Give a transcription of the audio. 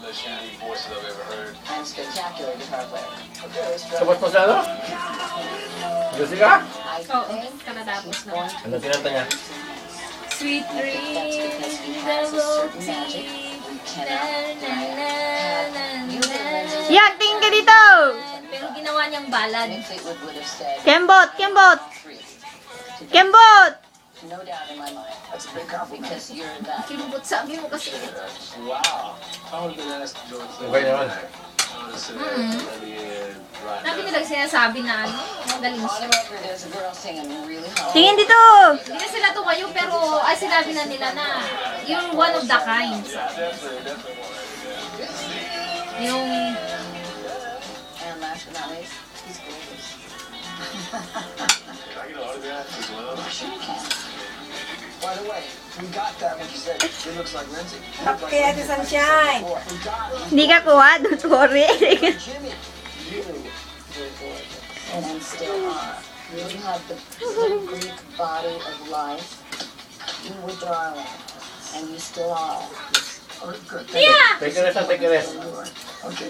most unique voices I've ever heard. I'm a spectacular guitar player. Sabot mo sa ano? Jessica? Oo, katatapos na. Ano kinanta niya? Sweet dreams, devotee, na-na-na-na-na. Yak, tingin ka dito! Pero ginawa niyang ballad. Fleetwood would have said Kembot! Kembot! three. Kembot! No doubt in my mind. That's a big compliment because you're that. Kinumbot sabi mo kasi. Wow. I would have been asked to join Okay naman. I would have said, right Lagi now. nilang sinasabi na ano, magaling On siya. the record, there's a girl singing really high. Tingin dito! Hindi na sila tumayo pero ay sinabi na nila na you're one of the kind. Definitely one. Yeah. Yung And last but not least, he's gorgeous. Can I get an autograph as well? Sure you can. By the way, we got that when you said it looks like Lindsay. Kaya ito sunshine. We got Hindi ka kuha, don't worry. Jimmy. You were gorgeous. And still are. You had the Greek body of life. You were darling. And you still are. Oh, good. yeah! Take a rest, take a rest. Okay,